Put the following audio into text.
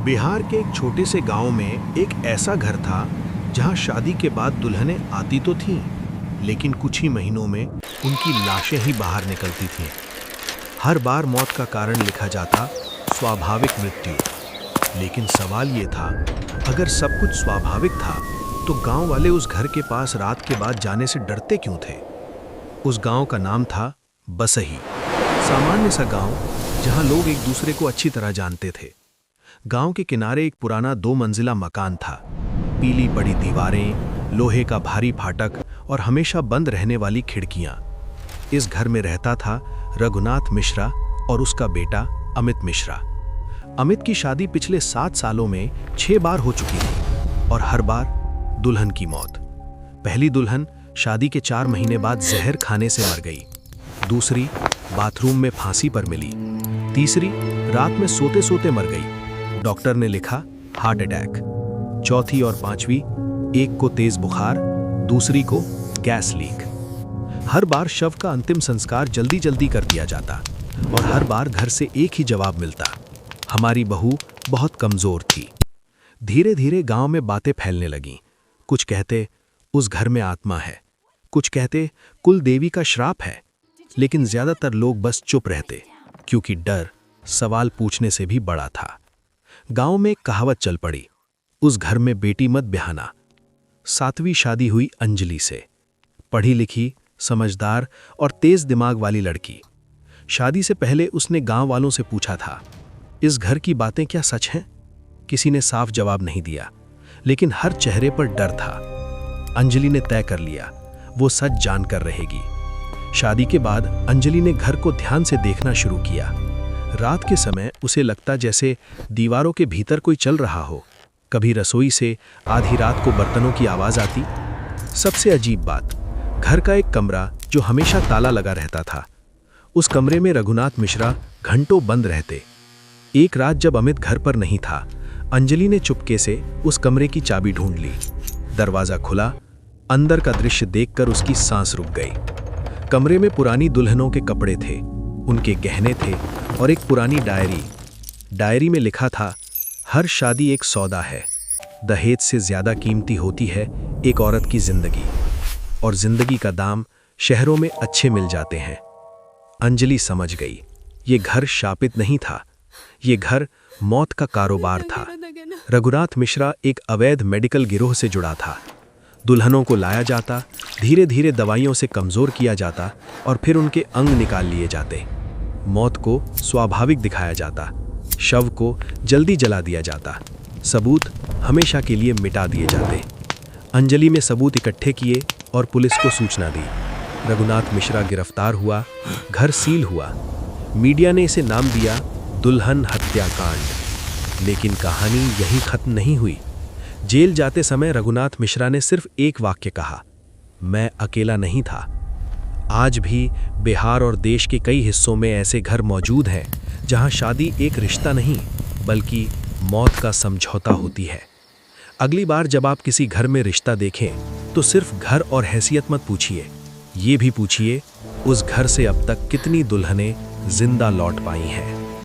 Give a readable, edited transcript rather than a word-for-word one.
बिहार के एक छोटे से गांव में एक ऐसा घर था जहां शादी के बाद दुल्हनें आती तो थीं, लेकिन कुछ ही महीनों में उनकी लाशें ही बाहर निकलती थीं। हर बार मौत का कारण लिखा जाता स्वाभाविक मृत्यु, लेकिन सवाल ये था, अगर सब कुछ स्वाभाविक था तो गांव वाले उस घर के पास रात के बाद जाने से डरते क्यों थे? उस गांव का नाम था बसही। सामान्य सा गांव जहां लोग एक दूसरे को अच्छी तरह जानते थे। गांव के किनारे एक पुराना 2 मंजिला मकान था। पीली पड़ी दीवारें, लोहे का भारी फाटक और हमेशा बंद रहने वाली खिड़कियां। इस घर में रहता था रघुनाथ मिश्रा और उसका बेटा अमित मिश्रा। अमित की शादी पिछले 7 सालों में 6 बार हो चुकी थी और हर बार दुल्हन की मौत। पहली दुल्हन शादी के 4 महीने बाद जहर खाने से मर गई। दूसरी बाथरूम में फांसी पर मिली। तीसरी रात में सोते सोते मर गई, डॉक्टर ने लिखा हार्ट अटैक। चौथी और पांचवी, एक को तेज बुखार, दूसरी को गैस लीक। हर बार शव का अंतिम संस्कार जल्दी जल्दी कर दिया जाता और हर बार घर से एक ही जवाब मिलता, हमारी बहू बहुत कमजोर थी। धीरे धीरे गांव में बातें फैलने लगीं। कुछ कहते उस घर में आत्मा है, कुछ कहते कुल देवी का श्राप है, लेकिन ज्यादातर लोग बस चुप रहते, क्योंकि डर सवाल पूछने से भी बड़ा था। गांव में एक कहावत चल पड़ी, उस घर में बेटी मत ब्याहना। 7वीं शादी हुई अंजलि से, पढ़ी लिखी, समझदार और तेज दिमाग वाली लड़की। शादी से पहले उसने गांव वालों से पूछा था, इस घर की बातें क्या सच हैं? किसी ने साफ जवाब नहीं दिया, लेकिन हर चेहरे पर डर था। अंजलि ने तय कर लिया, वो सच जानकर रहेगी। शादी के बाद अंजलि ने घर को ध्यान से देखना शुरू किया। रात के समय उसे लगता जैसे दीवारों के भीतर कोई चल रहा हो। कभी रसोई से आधी रात को बर्तनों की आवाज आती। सबसे अजीब बात, घर का एक कमरा जो हमेशा ताला लगा रहता था, उस कमरे में रघुनाथ मिश्रा घंटों बंद रहते। एक रात जब अमित घर पर नहीं था, अंजलि ने चुपके से उस कमरे की चाबी ढूंढ ली। दरवाजा खुला, अंदर का दृश्य देखकर उसकी सांस रुक गई। कमरे में पुरानी दुल्हनों के कपड़े थे, उनके गहने थे और एक पुरानी डायरी। डायरी में लिखा था, हर शादी एक सौदा है, दहेज से ज्यादा कीमती होती है एक औरत की जिंदगी, और जिंदगी का दाम शहरों में अच्छे मिल जाते हैं। अंजलि समझ गई, ये घर शापित नहीं था, ये घर मौत का कारोबार था। रघुनाथ मिश्रा एक अवैध मेडिकल गिरोह से जुड़ा था। दुल्हनों को लाया जाता, धीरे धीरे दवाइयों से कमजोर किया जाता और फिर उनके अंग निकाल लिए जाते। मौत को स्वाभाविक दिखाया जाता, शव को जल्दी जला दिया जाता, सबूत हमेशा के लिए मिटा दिए जाते। अंजलि में सबूत इकट्ठे किए और पुलिस को सूचना दी। रघुनाथ मिश्रा गिरफ्तार हुआ, घर सील हुआ। मीडिया ने इसे नाम दिया दुल्हन हत्याकांड। लेकिन कहानी यहीं खत्म नहीं हुई। जेल जाते समय रघुनाथ मिश्रा ने सिर्फ एक वाक्य कहा, मैं अकेला नहीं था। आज भी बिहार और देश के कई हिस्सों में ऐसे घर मौजूद हैं जहां शादी एक रिश्ता नहीं बल्कि मौत का समझौता होती है। अगली बार जब आप किसी घर में रिश्ता देखें तो सिर्फ घर और हैसियत मत पूछिए, ये भी पूछिए उस घर से अब तक कितनी दुल्हनें जिंदा लौट पाई हैं।